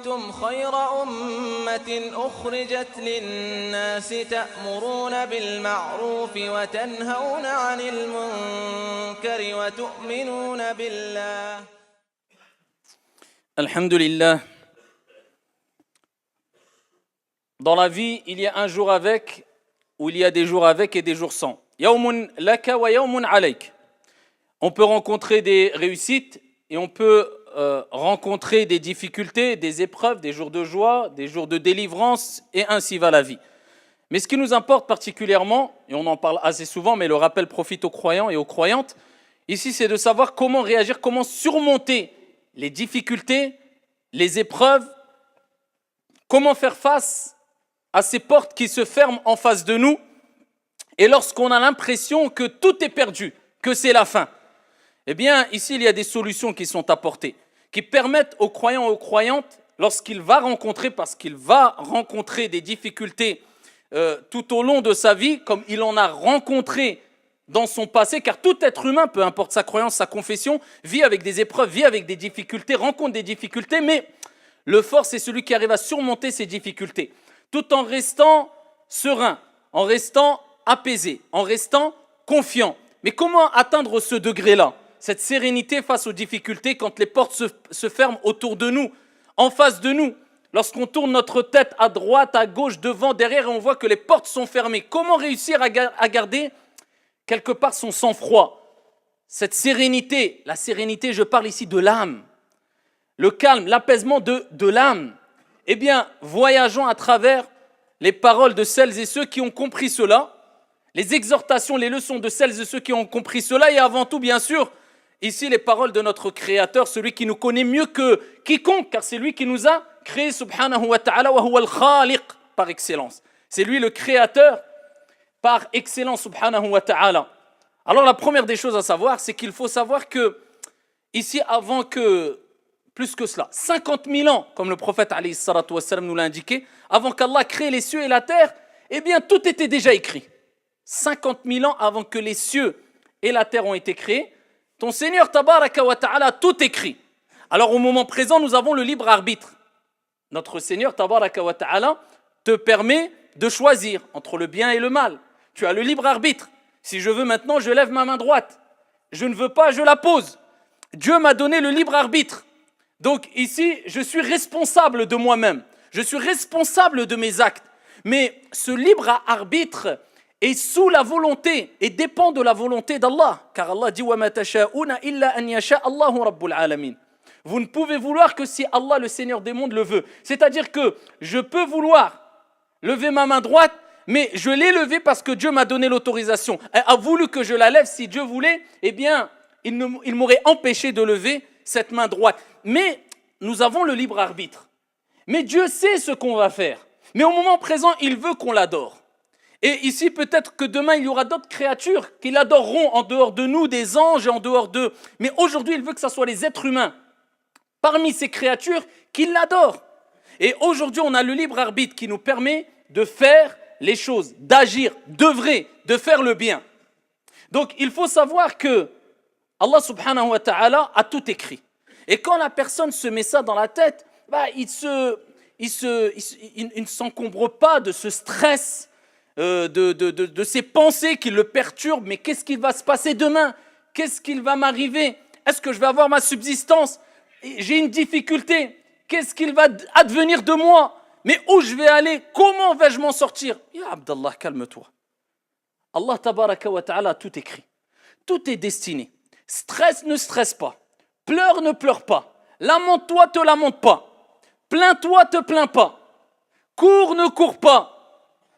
كنتم خير أمة أخرجت للناس تأمرون بالمعروف وتنهون عن المنكر وتؤمنون بالله. Alhamdulillah. Dans la vie, il y a un jour avec, ou il y a des jours avec et des jours sans. Yawmun laka wa yawmun alayk. On peut rencontrer des réussites et on peut rencontrer des difficultés, des épreuves, des jours de joie, des jours de délivrance, et ainsi va la vie. Mais ce qui nous importe particulièrement, et on en parle assez souvent, mais le rappel profite aux croyants et aux croyantes, ici c'est de savoir comment réagir, comment surmonter les difficultés, les épreuves, comment faire face à ces portes qui se ferment en face de nous, et lorsqu'on a l'impression que tout est perdu, que c'est la fin. Eh bien, ici, il y a des solutions qui sont apportées, qui permettent aux croyants et aux croyantes, lorsqu'il va rencontrer, parce qu'il va rencontrer des difficultés tout au long de sa vie, comme il en a rencontré dans son passé, car tout être humain, peu importe sa croyance, sa confession, vit avec des épreuves, vit avec des difficultés, rencontre des difficultés, mais le fort, c'est celui qui arrive à surmonter ces difficultés, tout en restant serein, en restant apaisé, en restant confiant. Mais comment atteindre ce degré-là, cette sérénité face aux difficultés quand les portes se ferment autour de nous, en face de nous, lorsqu'on tourne notre tête à droite, à gauche, devant, derrière, et on voit que les portes sont fermées. Comment réussir à garder quelque part son sang-froid, cette sérénité? La sérénité, je parle ici de l'âme, le calme, l'apaisement de l'âme. Eh bien, voyageons à travers les paroles de celles et ceux qui ont compris cela, les exhortations, les leçons de celles et ceux qui ont compris cela, et avant tout, bien sûr, ici les paroles de notre Créateur, celui qui nous connaît mieux que quiconque, car c'est lui qui nous a créés, subhanahu wa ta'ala, wa huwa al-khaliq, par excellence. C'est lui le Créateur par excellence, subhanahu wa ta'ala. Alors la première des choses à savoir, c'est qu'il faut savoir que, ici, avant que, plus que cela, 50 000 ans, comme le prophète alayhi salatu wassalam nous l'a indiqué, avant qu'Allah crée les cieux et la terre, eh bien tout était déjà écrit. 50 000 ans avant que les cieux et la terre ont été créés, ton Seigneur tabaraka wa ta'ala a tout écrit. Alors au moment présent, nous avons le libre arbitre. Notre Seigneur tabaraka wa ta'ala te permet de choisir entre le bien et le mal. Tu as le libre arbitre. Si je veux maintenant, je lève ma main droite. Je ne veux pas, je la pose. Dieu m'a donné le libre arbitre. Donc ici, je suis responsable de moi-même. Je suis responsable de mes actes. Mais ce libre arbitre est sous la volonté et dépend de la volonté d'Allah. Car Allah dit وَمَا تَشَاءُونَ إِلَّا أَنْ يَشَاءَ اللَّهُ رَبُّ الْعَالَمِينَ. Vous ne pouvez vouloir que si Allah, le Seigneur des mondes, le veut. C'est-à-dire que je peux vouloir lever ma main droite, mais je l'ai levée parce que Dieu m'a donné l'autorisation. Il a voulu que je la lève. Si Dieu voulait, eh bien, il m'aurait empêché de lever cette main droite. Mais nous avons le libre arbitre. Mais Dieu sait ce qu'on va faire. Mais au moment présent, il veut qu'on l'adore. Et ici, peut-être que demain, il y aura d'autres créatures qui l'adoreront en dehors de nous, des anges et en dehors d'eux. Mais aujourd'hui, il veut que ce soit les êtres humains, parmi ces créatures, qui l'adorent. Et aujourd'hui, on a le libre arbitre qui nous permet de faire les choses, d'agir, d'œuvrer, de faire le bien. Donc, il faut savoir que Allah subhanahu wa ta'ala a tout écrit. Et quand la personne se met ça dans la tête, il ne s'encombre pas de ce stress, de ces pensées qui le perturbent. Mais qu'est-ce qui va se passer demain? Qu'est-ce qu'il va m'arriver? Est-ce que je vais avoir ma subsistance? J'ai une difficulté. Qu'est-ce qu'il va advenir de moi? Mais où je vais aller? Comment vais-je m'en sortir? Ya Abdallah, calme-toi. Allah tabaraka wa ta'ala a tout écrit. Tout est destiné. Stress, ne stresse pas. Pleure, ne pleure pas. Lamente-toi, te lamente pas. Plains-toi, te plains pas. Cours, ne cours pas.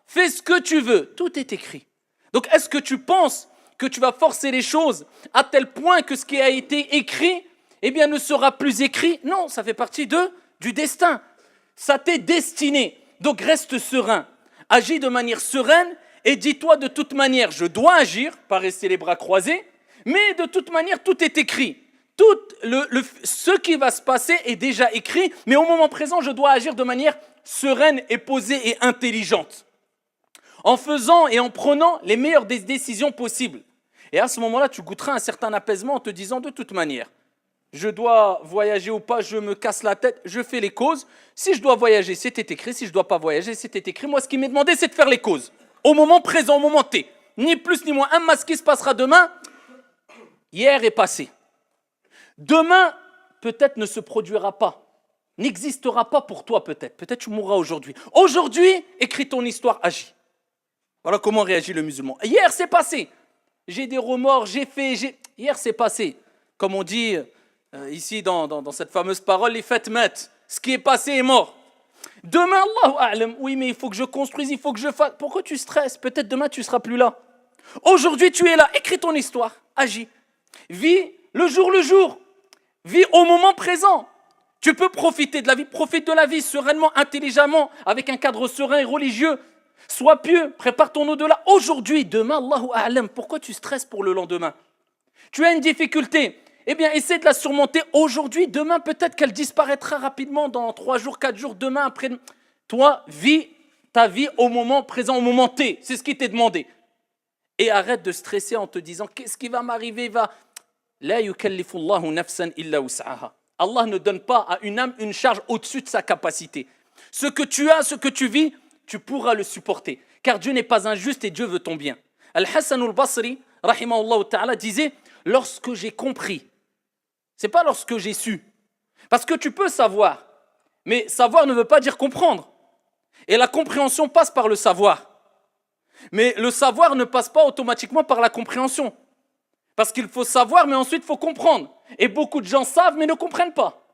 Fais ce que tu veux. Tout est écrit. Donc, est-ce que tu penses que tu vas forcer les choses à tel point que ce qui a été écrit, eh bien, ne sera plus écrit? Non, ça fait partie du destin. Ça t'est destiné. Donc, reste serein. Agis de manière sereine et dis-toi de toute manière, je dois agir, pas rester les bras croisés, mais de toute manière, tout est écrit. Tout ce qui va se passer est déjà écrit, mais au moment présent, je dois agir de manière sereine et posée et intelligente, en faisant et en prenant les meilleures des décisions possibles. Et à ce moment-là, tu goûteras un certain apaisement en te disant de toute manière, je dois voyager ou pas, je me casse la tête, je fais les causes. Si je dois voyager, c'était écrit. Si je ne dois pas voyager, c'était écrit. Moi, ce qui m'est demandé, c'est de faire les causes. Au moment présent, au moment T. Ni plus ni moins. Amma ce qui se passera demain, hier est passé. Demain, peut-être ne se produira pas. N'existera pas pour toi peut-être. Peut-être tu mourras aujourd'hui. Aujourd'hui, écris ton histoire, agis. Voilà comment réagit le musulman. Hier, c'est passé. J'ai des remords, Hier, c'est passé. Comme on dit ici dans cette fameuse parole, les fêtes mettent. Ce qui est passé est mort. Demain, Allahu a'lam, oui, mais il faut que je construise, il faut que je fasse. Pourquoi tu stresses? Peut-être demain, tu ne seras plus là. Aujourd'hui, tu es là. Écris ton histoire, agis. Vis le jour. Vis au moment présent. Tu peux profiter de la vie. Profite de la vie sereinement, intelligemment, avec un cadre serein et religieux. Sois pieux, prépare ton au-delà. Aujourd'hui, demain, Allahu a'lam. Pourquoi tu stresses pour le lendemain? Tu as une difficulté. Eh bien, essaie de la surmonter aujourd'hui. Demain, peut-être qu'elle disparaîtra rapidement dans 3 jours, 4 jours, demain, après. Toi, vis ta vie au moment présent, au moment T. C'est ce qui t'est demandé. Et arrête de stresser en te disant qu'est-ce qui va m'arriver? La yukallifu Allahu nafsan illa wus'aha. Allah ne donne pas à une âme une charge au-dessus de sa capacité. Ce que tu as, ce que tu vis, tu pourras le supporter. Car Dieu n'est pas injuste et Dieu veut ton bien. Al-Hassan al-Basri, rahimahullah ta'ala, disait lorsque j'ai compris. C'est pas lorsque j'ai su. Parce que tu peux savoir. Mais savoir ne veut pas dire comprendre. Et la compréhension passe par le savoir. Mais le savoir ne passe pas automatiquement par la compréhension. Parce qu'il faut savoir, mais ensuite il faut comprendre. Et beaucoup de gens savent, mais ne comprennent pas.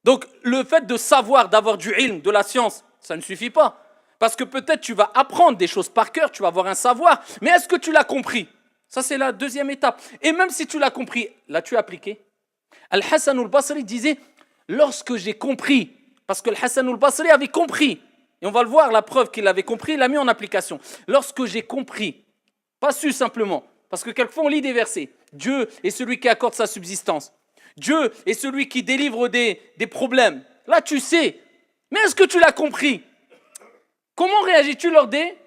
Donc le fait de savoir, d'avoir du ilm, de la science, ça ne suffit pas. Parce que peut-être tu vas apprendre des choses par cœur, tu vas avoir un savoir, mais est-ce que tu l'as compris? Ça c'est la deuxième étape. Et même si tu l'as compris, l'as-tu appliqué? Al-Hassan al-Basri disait, lorsque j'ai compris, parce que Al-Hassan al-Basri avait compris, et on va le voir, la preuve qu'il avait compris, il l'a mis en application. Lorsque j'ai compris, pas su simplement, parce que quelquefois on lit des versets, Dieu est celui qui accorde sa subsistance, Dieu est celui qui délivre des problèmes. Là tu sais, mais est-ce que tu l'as compris? Comment réagis-tu lors des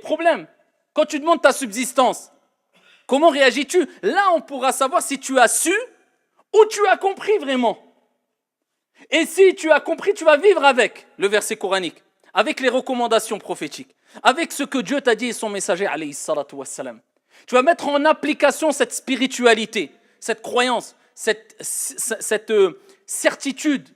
problèmes? Quand tu demandes ta subsistance, comment réagis-tu? Là on pourra savoir si tu as su ou tu as compris vraiment. Et si tu as compris, tu vas vivre avec le verset coranique, avec les recommandations prophétiques, avec ce que Dieu t'a dit et son messager, alayhi salatu wassalam. Tu vas mettre en application cette spiritualité, cette croyance, cette certitude,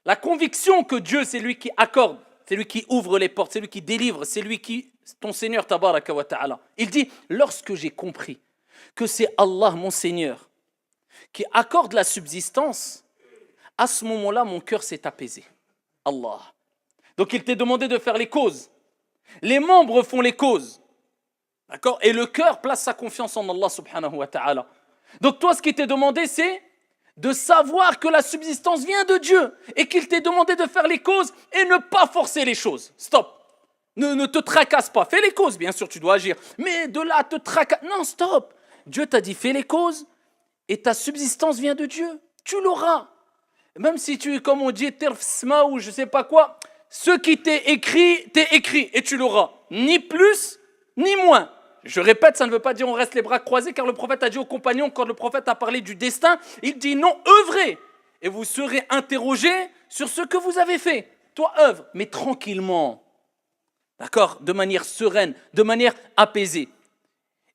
la conviction que Dieu, c'est lui qui accorde, c'est lui qui ouvre les portes, c'est lui qui délivre, c'est lui qui, ton Seigneur, tabaraka wa ta'ala. Il dit, lorsque j'ai compris que c'est Allah, mon Seigneur, qui accorde la subsistance, à ce moment-là, mon cœur s'est apaisé. Allah. Donc il t'est demandé de faire les causes. Les membres font les causes. D'accord? Et le cœur place sa confiance en Allah subhanahu wa ta'ala. Donc toi, ce qui t'est demandé, c'est de savoir que la subsistance vient de Dieu et qu'il t'est demandé de faire les causes et ne pas forcer les choses. Stop. Ne te tracasse pas. Fais les causes, bien sûr, tu dois agir. Mais de là, te tracasse. Non, stop. Dieu t'a dit, fais les causes et ta subsistance vient de Dieu. Tu l'auras. Même si tu es, comme on dit, terfsma ou je ne sais pas quoi, ce qui t'est écrit et tu l'auras. Ni plus, ni moins. Je répète, ça ne veut pas dire on reste les bras croisés, car le prophète a dit aux compagnons, quand le prophète a parlé du destin, il dit non, œuvrez, et vous serez interrogés sur ce que vous avez fait. Toi, œuvre, mais tranquillement. D'accord? De manière sereine, de manière apaisée.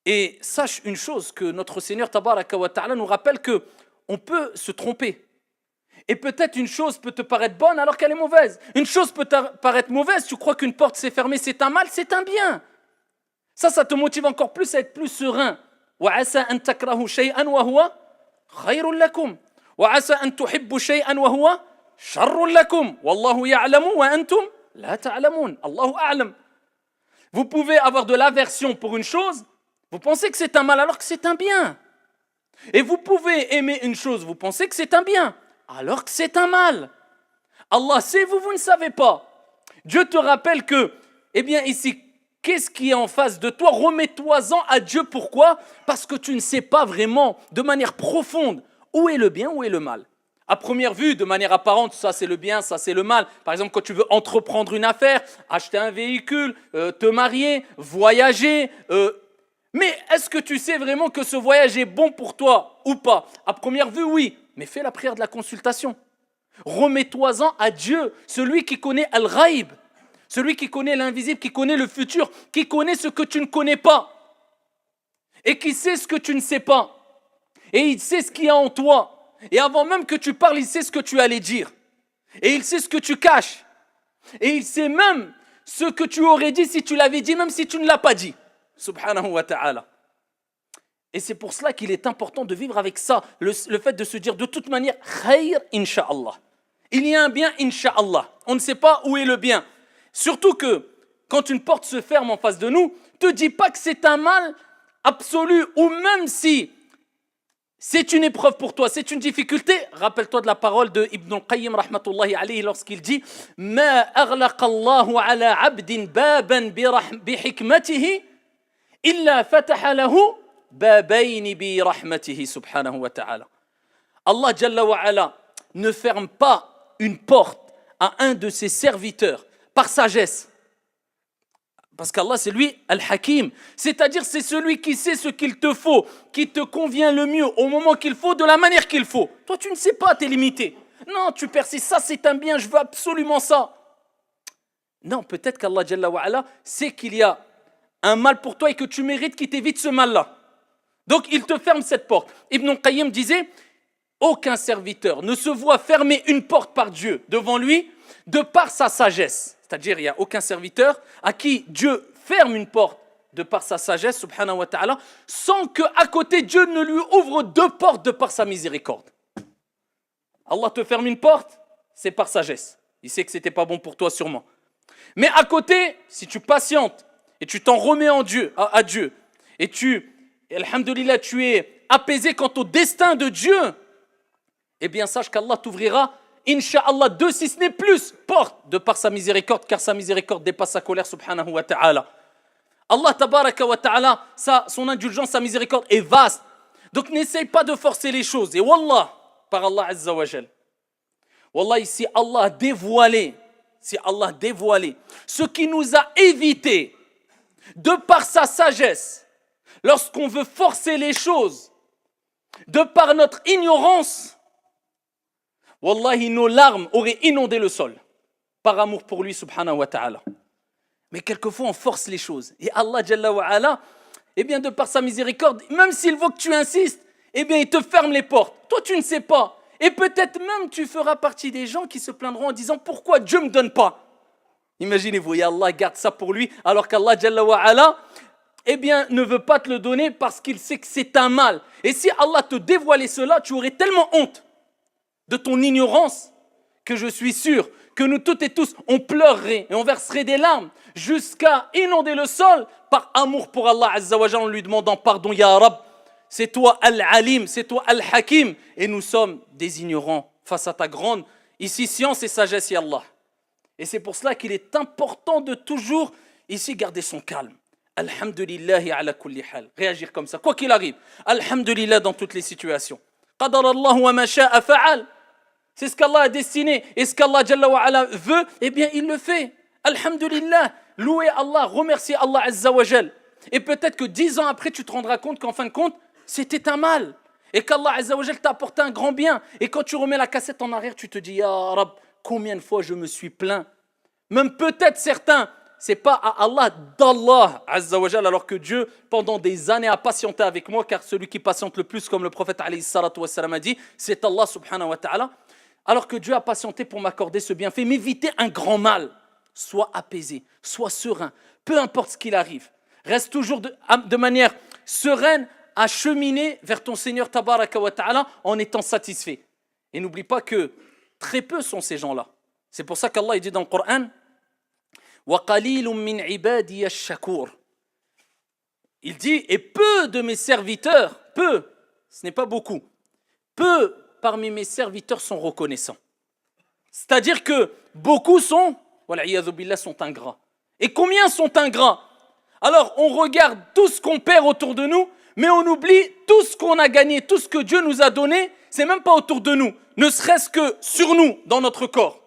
Et sache une chose, que notre Seigneur tabaraka wa ta'ala nous rappelle qu'on peut se tromper. Et peut-être une chose peut te paraître bonne alors qu'elle est mauvaise. Une chose peut te paraître mauvaise, tu crois qu'une porte s'est fermée, c'est un mal, c'est un bien. Ça te motive encore plus à être plus serein. وَعَسَى أَن تَكْرَهُ شَيْئًا وَهُوَ خَيْرٌ لَكُمْ وَعَسَى أَن تُحِبُّ شَيْئًا وَهُوَ شَرٌ لَكُمْ وَاللَّهُ يَعْلَمُ وَأَنْتُمْ لَا تَعْلَمُونَ Allahu a'lam. Vous pouvez avoir de l'aversion pour une chose, vous pensez que c'est un mal alors que c'est un bien. Et vous pouvez aimer une chose, vous pensez que c'est un bien alors que c'est un mal. Allah sait, vous ne savez pas. Dieu te rappelle que, eh bien ici, qu'est-ce qui est en face de toi? Remets-toi-en à Dieu. Pourquoi? Parce que tu ne sais pas vraiment, de manière profonde, où est le bien, où est le mal. À première vue, de manière apparente, ça c'est le bien, ça c'est le mal. Par exemple, quand tu veux entreprendre une affaire, acheter un véhicule, te marier, voyager. Mais est-ce que tu sais vraiment que ce voyage est bon pour toi ou pas? À première vue, oui. mais fais la prière de la consultation. Remets-toi-en à Dieu, celui qui connaît Al-Ghaib, celui qui connaît l'invisible, qui connaît le futur, qui connaît ce que tu ne connais pas et qui sait ce que tu ne sais pas. Et il sait ce qu'il y a en toi. Et avant même que tu parles, il sait ce que tu allais dire. Et il sait ce que tu caches. Et il sait même ce que tu aurais dit si tu l'avais dit, même si tu ne l'as pas dit. Subhanahu wa ta'ala. Et c'est pour cela qu'il est important de vivre avec ça, le fait de se dire de toute manière, khayr, insha'Allah. Il y a un bien, insha'Allah. On ne sait pas où est le bien. Surtout que, quand une porte se ferme en face de nous, ne te dis pas que c'est un mal absolu, ou même si c'est une épreuve pour toi, c'est une difficulté. Rappelle-toi de la parole de Ibn al-Qayyim rahmatullahi alayhi lorsqu'il dit « Ma aghlaqa Allahu ala abdin baban bi hikmatihi illa fataha lahu babayni bi rahmatihi subhanahu wa ta'ala » Allah Jalla wa ala ne ferme pas une porte à un de ses serviteurs par sagesse. Parce qu'Allah, c'est lui, Al-Hakim. C'est-à-dire, c'est celui qui sait ce qu'il te faut, qui te convient le mieux, au moment qu'il faut, de la manière qu'il faut. Toi, tu ne sais pas, tu es limité. Non, tu persistes, ça c'est un bien, je veux absolument ça. Non, peut-être qu'Allah Jalla wa ala sait qu'il y a un mal pour toi et que tu mérites qu'il t'évite ce mal-là. Donc, il te ferme cette porte. Ibn al-Qayyim disait, aucun serviteur ne se voit fermer une porte par Dieu devant lui de par sa sagesse. C'est-à-dire, il n'y a aucun serviteur à qui Dieu ferme une porte de par sa sagesse, subhanahu wa ta'ala, sans qu'à côté Dieu ne lui ouvre deux portes de par sa miséricorde. Allah te ferme une porte, c'est par sagesse. Il sait que ce n'était pas bon pour toi sûrement. Mais à côté, si tu patientes et tu t'en remets à Dieu, et alhamdoulilah, tu es apaisé quant au destin de Dieu, eh bien sache qu'Allah t'ouvrira Inch'Allah, deux, si ce n'est plus, porte de par sa miséricorde, car sa miséricorde dépasse sa colère, subhanahu wa ta'ala. Allah, tabaraka wa ta'ala, son indulgence, sa miséricorde est vaste. Donc n'essaye pas de forcer les choses. Et wallah, par Allah azza wa jal. Wallah, si Allah a dévoilé ce qui nous a évité, de par sa sagesse, lorsqu'on veut forcer les choses, de par notre ignorance, wallahi, nos larmes auraient inondé le sol par amour pour lui, subhanahu wa ta'ala. Mais quelquefois, on force les choses. Et Allah, Jalla wa ala, eh bien, de par sa miséricorde, même s'il veut que tu insistes, eh bien, il te ferme les portes. Toi, tu ne sais pas. Et peut-être même, tu feras partie des gens qui se plaindront en disant « Pourquoi Dieu ne me donne pas ?» Imaginez-vous, et Allah garde ça pour lui, alors qu'Allah, Jalla wa ala, eh bien, ne veut pas te le donner parce qu'il sait que c'est un mal. Et si Allah te dévoilait cela, tu aurais tellement honte de ton ignorance, que je suis sûr que nous toutes et tous, on pleurerait et on verserait des larmes jusqu'à inonder le sol par amour pour Allah Azza wa Jalla en lui demandant pardon, Ya Rab, c'est toi Al-Alim, c'est toi Al-Hakim, et nous sommes des ignorants face à ta grande, ici, science et sagesse, Ya Allah. Et c'est pour cela qu'il est important de toujours, ici, garder son calme. Alhamdulillahi ala kulli hal. Réagir comme ça, quoi qu'il arrive. Alhamdulillah dans toutes les situations. Qadar Allah wa ma sha'a fa'al. C'est ce qu'Allah a destiné. Et ce qu'Allah Jalla wa ala veut, eh bien il le fait. Alhamdulillah. Louez Allah, remerciez Allah Azza wa Jal. Et peut-être que 10 ans après, tu te rendras compte qu'en fin de compte, c'était un mal. Et qu'Allah Azza wa Jal t'a apporté un grand bien. Et quand tu remets la cassette en arrière, tu te dis, Ya Rab, combien de fois je me suis plaint. Même peut-être certains, c'est pas à Allah d'Allah Azza wa Jal, alors que Dieu, pendant des années, a patienté avec moi, car celui qui patiente le plus, comme le prophète alayhi salatu wassalam a dit, c'est Allah subhanahu wa ta'ala. Alors que Dieu a patienté pour m'accorder ce bienfait, m'éviter un grand mal. Sois apaisé, sois serein, peu importe ce qu'il arrive. Reste toujours de manière sereine à cheminer vers ton Seigneur tabaraka wa ta'ala en étant satisfait. Et n'oublie pas que très peu sont ces gens-là. C'est pour ça qu'Allah dit dans le Coran, وَقَلِيلٌ مِّنْ عِبَادِيَ الشَّكُورِ. Il dit, et peu de mes serviteurs, peu, ce n'est pas beaucoup, peu parmi mes serviteurs sont reconnaissants. C'est-à-dire que beaucoup sont ingrats. Et combien sont ingrats? Alors on regarde tout ce qu'on perd autour de nous, mais on oublie tout ce qu'on a gagné, tout ce que Dieu nous a donné, c'est même pas autour de nous, ne serait-ce que sur nous, dans notre corps.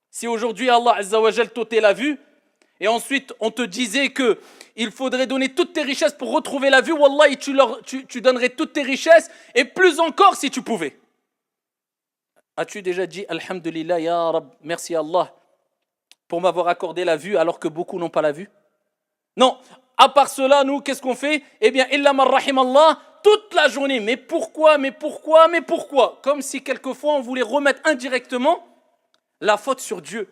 Si aujourd'hui Allah Azza wa Jal t'ôtait la vue, et ensuite on te disait que il faudrait donner toutes tes richesses pour retrouver la vue, Wallahi tu donnerais toutes tes richesses, et plus encore si tu pouvais. As-tu déjà dit Alhamdulillah, Ya Rab, merci Allah pour m'avoir accordé la vue alors que beaucoup n'ont pas la vue? Non. À part cela, nous, qu'est-ce qu'on fait? Eh bien, illa man rahimallah, toute la journée. Mais pourquoi? Comme si quelquefois on voulait remettre indirectement la faute sur Dieu.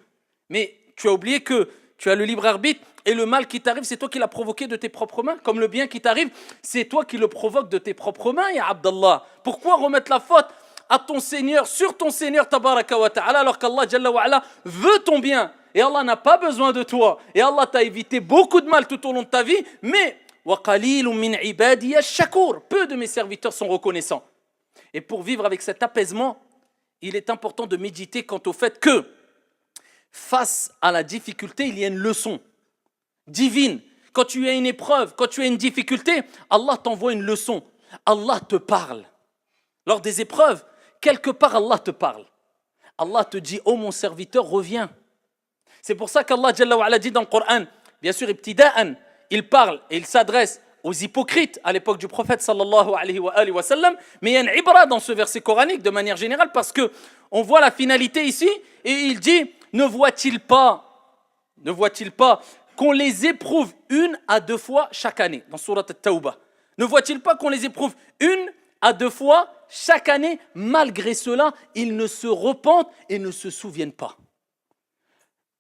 Mais tu as oublié que tu as le libre arbitre et le mal qui t'arrive, c'est toi qui l'as provoqué de tes propres mains. Comme le bien qui t'arrive, c'est toi qui le provoques de tes propres mains, ya Abdallah. Pourquoi remettre la faute à ton Seigneur, sur ton Seigneur, tabaraka wa ta'ala, alors qu'Allah Jalla wa ala veut ton bien? Et Allah n'a pas besoin de toi. Et Allah t'a évité beaucoup de mal tout au long de ta vie. Mais, وَقَلِيلٌ مِّنْ عِبَادِيَ الشَّكُورُ, peu de mes serviteurs sont reconnaissants. Et pour vivre avec cet apaisement, il est important de méditer quant au fait que, face à la difficulté, il y a une leçon divine. Quand tu as une épreuve, quand tu as une difficulté, Allah t'envoie une leçon. Allah te parle. Lors des épreuves, quelque part Allah te parle. Allah te dit, oh mon serviteur, reviens. C'est pour ça qu'Allah Jalla wa ala dit dans le Coran, bien sûr, ibtida'an, il parle et il s'adresse aux hypocrites à l'époque du prophète sallallahu alayhi wa sallam, mais il y a une ibra dans ce verset coranique de manière générale parce que on voit la finalité ici et il dit, ne voit-il pas qu'on les éprouve 1 à 2 fois chaque année dans Surat At-Tawbah? Ne voit-il pas qu'on les éprouve 1 à 2 fois chaque année? Malgré cela, ils ne se repentent et ne se souviennent pas.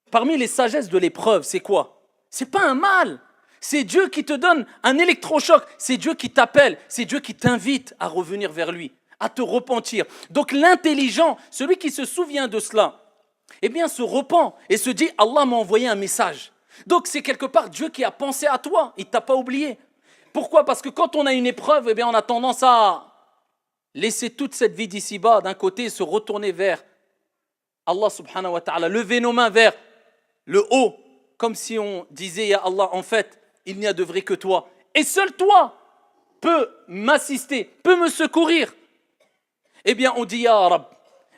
Parmi les sagesses de l'épreuve, c'est quoi? C'est pas un mal. C'est Dieu qui te donne un électrochoc. C'est Dieu qui t'appelle. C'est Dieu qui t'invite à revenir vers lui, à te repentir. Donc l'intelligent, celui qui se souvient de cela, eh bien se repent et se dit, Allah m'a envoyé un message. Donc c'est quelque part Dieu qui a pensé à toi. Il ne t'a pas oublié. Pourquoi? Parce que quand on a une épreuve, eh bien on a tendance à laisser toute cette vie d'ici-bas d'un côté et se retourner vers Allah subhanahu wa ta'ala, lever nos mains vers le haut, comme si on disait, ya Allah, en fait, il n'y a de vrai que toi. Et seul toi peut m'assister, peut me secourir. Eh bien, on dit, ya Rab.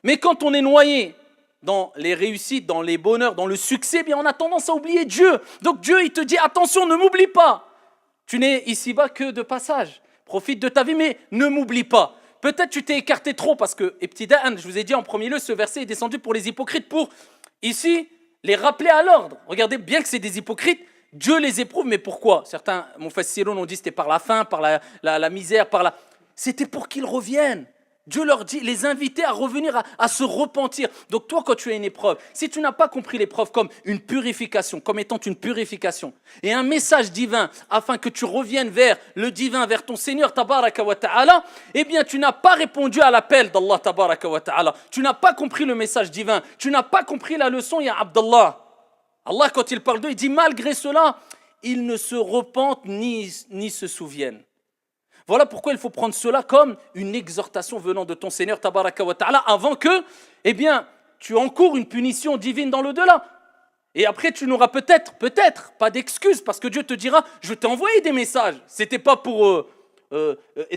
Mais quand on est noyé dans les réussites, dans les bonheurs, dans le succès, eh bien, on a tendance à oublier Dieu. Donc Dieu, il te dit, attention, ne m'oublie pas. Tu n'es ici-bas que de passage. Profite de ta vie, mais ne m'oublie pas. Peut-être tu t'es écarté trop parce que, ibtida'an, je vous ai dit en premier lieu, ce verset est descendu pour les hypocrites, pour ici les rappeler à l'ordre. Regardez bien que c'est des hypocrites, Dieu les éprouve, mais pourquoi? Certains mufassirun ont dit que c'était par la faim, par la misère, C'était pour qu'ils reviennent. Dieu leur dit, les inviter à revenir, à se repentir. Donc toi, quand tu as une épreuve, si tu n'as pas compris l'épreuve comme une purification, comme étant une purification, et un message divin, afin que tu reviennes vers le divin, vers ton Seigneur, tabaraka wa ta'ala, eh bien tu n'as pas répondu à l'appel d'Allah, tabaraka wa ta'ala. Tu n'as pas compris le message divin. Tu n'as pas compris la leçon, ya Abdallah. Allah, quand il parle d'eux, il dit, malgré cela, ils ne se repentent ni se souviennent. Voilà pourquoi il faut prendre cela comme une exhortation venant de ton Seigneur tabaraka wa ta'ala avant que, eh bien, tu encours une punition divine dans l'au-delà. Et après, tu n'auras peut-être pas d'excuses parce que Dieu te dira, je t'ai envoyé des messages. C'était pas pour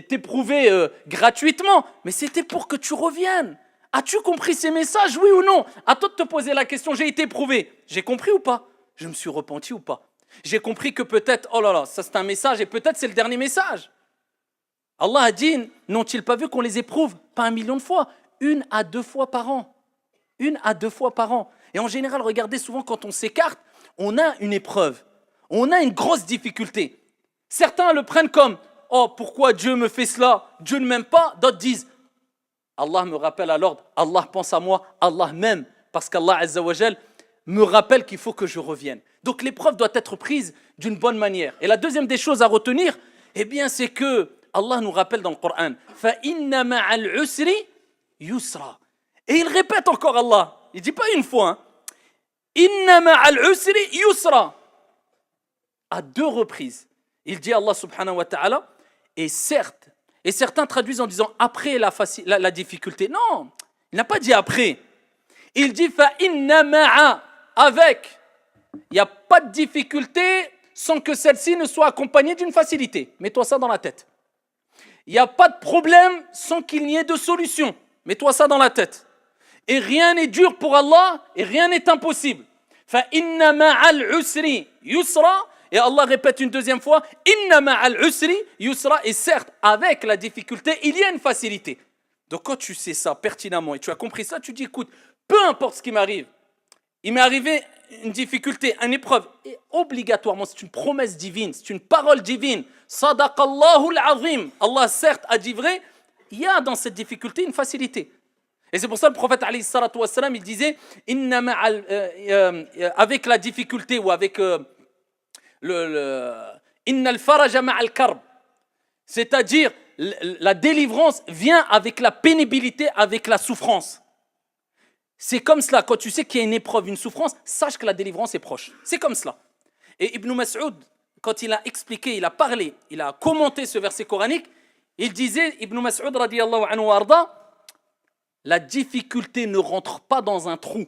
t'éprouver gratuitement, mais c'était pour que tu reviennes. As-tu compris ces messages, oui ou non? À toi de te poser la question, j'ai été éprouvé. J'ai compris ou pas? Je me suis repenti ou pas? J'ai compris que peut-être, oh là là, ça c'est un message et peut-être c'est le dernier message. Allah a dit, n'ont-ils pas vu qu'on les éprouve? Pas 1 million de fois, 1 à 2 fois par an. 1 à 2 fois par an. Et en général, regardez souvent quand on s'écarte, on a une épreuve. On a une grosse difficulté. Certains le prennent comme, oh pourquoi Dieu me fait cela? Dieu ne m'aime pas. D'autres disent, Allah me rappelle à l'ordre, Allah pense à moi, Allah m'aime. Parce qu'Allah Azza wa Jal me rappelle qu'il faut que je revienne. Donc l'épreuve doit être prise d'une bonne manière. Et la deuxième des choses à retenir, eh bien c'est que Allah nous rappelle dans le Coran, فَإِنَّ مَعَ الْعُسْرِ يُسْرًا. Et il répète encore Allah, il ne dit pas une fois, إِنَّ مَعَ الْعُسْرِ يُسْرًا. À 2 reprises, il dit Allah subhanahu wa ta'ala, et certes, et certains traduisent en disant après la difficulté. Non, il n'a pas dit après. Il dit فَإِنَّ مَعَ, avec. Il n'y a pas de difficulté sans que celle-ci ne soit accompagnée d'une facilité. Mets-toi ça dans la tête. Il n'y a pas de problème sans qu'il n'y ait de solution. Mets-toi ça dans la tête. Et rien n'est dur pour Allah et rien n'est impossible. فَإِنَّ مَعَ الْعُسْرِ يُسْرًا. Et Allah répète une deuxième fois, إِنَّ مَعَ الْعُسْرِ يُسْرًا. Et certes, avec la difficulté, il y a une facilité. Donc quand tu sais ça pertinemment et tu as compris ça, tu dis écoute, peu importe ce qui m'arrive, il m'est arrivé une difficulté, une épreuve, et obligatoirement, c'est une promesse divine, c'est une parole divine. Sadaqallahu al-azim. Allah certes a dit vrai, il y a dans cette difficulté une facilité. Et c'est pour ça que le prophète alayhi salatu wassalam, il disait avec la difficulté ou avec innal faraja ma'al karb, c'est-à-dire la délivrance vient avec la pénibilité, avec la souffrance. C'est comme cela, quand tu sais qu'il y a une épreuve, une souffrance, sache que la délivrance est proche. C'est comme cela. Et Ibn Mas'ud, quand il a expliqué, il a parlé, il a commenté ce verset coranique, il disait, Ibn Mas'ud radiyallahu anhu arda, la difficulté ne rentre pas dans un trou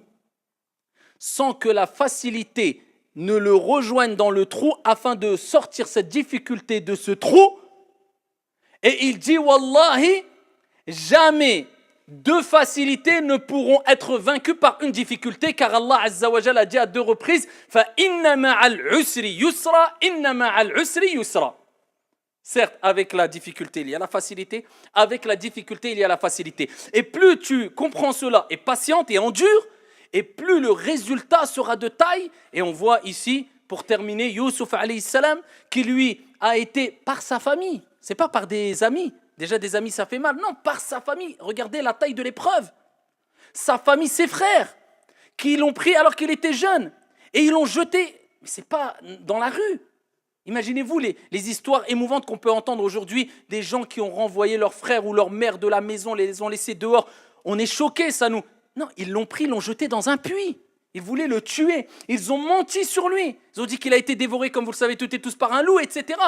sans que la facilité ne le rejoigne dans le trou afin de sortir cette difficulté de ce trou. Et il dit, Wallahi, jamais deux facilités ne pourront être vaincues par une difficulté, car Allah Azza wa Jalla a dit à 2 reprises, fa inna ma'al usri yusra, inna ma'al usri yusra. Certes, avec la difficulté, il y a la facilité. Avec la difficulté, il y a la facilité. Et plus tu comprends cela et patiente et endure, et plus le résultat sera de taille. Et on voit ici, pour terminer, Youssouf alayhi salam, qui lui a été par sa famille. Ce n'est pas par des amis. Déjà, des amis, ça fait mal. Non, par sa famille. Regardez la taille de l'épreuve. Sa famille, ses frères, qui l'ont pris alors qu'il était jeune. Et ils l'ont jeté, mais ce n'est pas dans la rue. Imaginez-vous les histoires émouvantes qu'on peut entendre aujourd'hui, des gens qui ont renvoyé leur frère ou leur mère de la maison, les ont laissés dehors. On est choqués, ça nous... Non, ils l'ont pris, ils l'ont jeté dans un puits. Ils voulaient le tuer. Ils ont menti sur lui. Ils ont dit qu'il a été dévoré, comme vous le savez toutes et tous, par un loup, etc.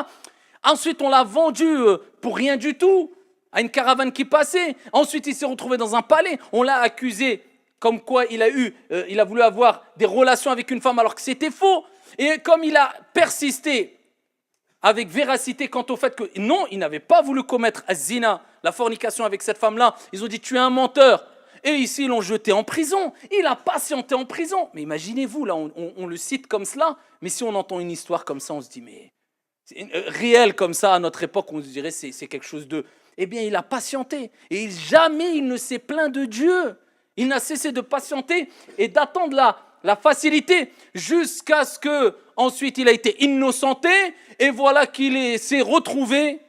Ensuite, on l'a vendu pour rien du tout à une caravane qui passait. Ensuite, il s'est retrouvé dans un palais. On l'a accusé comme quoi il a voulu avoir des relations avec une femme alors que c'était faux. Et comme il a persisté avec véracité quant au fait que non, il n'avait pas voulu commettre az-zina, la fornication avec cette femme-là, ils ont dit tu es un menteur. Et ici, ils l'ont jeté en prison. Il a patienté en prison. Mais imaginez-vous, là, on le cite comme cela, mais si on entend une histoire comme ça, on se dit, mais réel comme ça, à notre époque, on se dirait c'est quelque chose de... Eh bien, il a patienté. Et jamais il ne s'est plaint de Dieu. Il n'a cessé de patienter et d'attendre la facilité jusqu'à ce que ensuite il a été innocenté et voilà qu'il s'est retrouvé.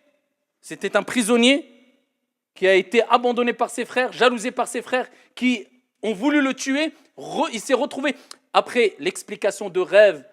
C'était un prisonnier qui a été abandonné par ses frères, jalousé par ses frères qui ont voulu le tuer. Il s'est retrouvé après l'explication de rêve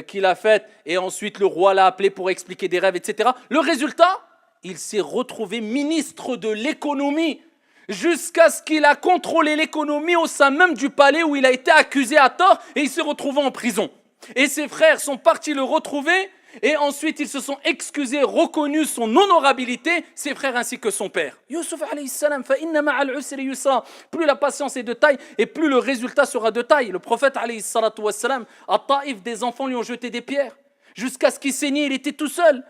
qu'il a faite et ensuite le roi l'a appelé pour expliquer des rêves, etc. Le résultat, il s'est retrouvé ministre de l'économie jusqu'à ce qu'il a contrôlé l'économie au sein même du palais où il a été accusé à tort et il s'est retrouvé en prison. Et ses frères sont partis le retrouver et ensuite ils se sont excusés, reconnus son honorabilité, ses frères ainsi que son père. Youssouf alayhi salam, fa inna ma'al usri yusra. Plus la patience est de taille et plus le résultat sera de taille. Le prophète alayhi salatu wassalam, à Taïf, des enfants lui ont jeté des pierres jusqu'à ce qu'il saignait, il était tout seul.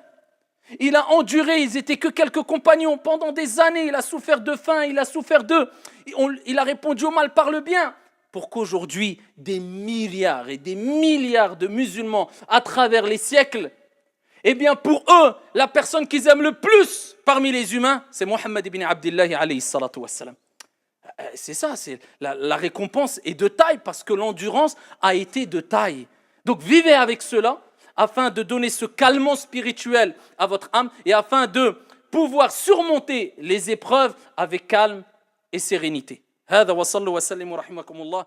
Il a enduré, ils étaient que quelques compagnons. Pendant des années, il a souffert de faim, il a souffert d'eux. Il a répondu au mal par le bien. Pour qu'aujourd'hui, des milliards et des milliards de musulmans à travers les siècles, eh bien pour eux, la personne qu'ils aiment le plus parmi les humains, c'est Mohammed ibn Abdillah alayhi salatu wassalam. C'est ça, c'est la récompense est de taille parce que l'endurance a été de taille. Donc vivez avec cela, afin de donner ce calmant spirituel à votre âme et afin de pouvoir surmonter les épreuves avec calme et sérénité. هذا وصلوا وسلموا رحمكم الله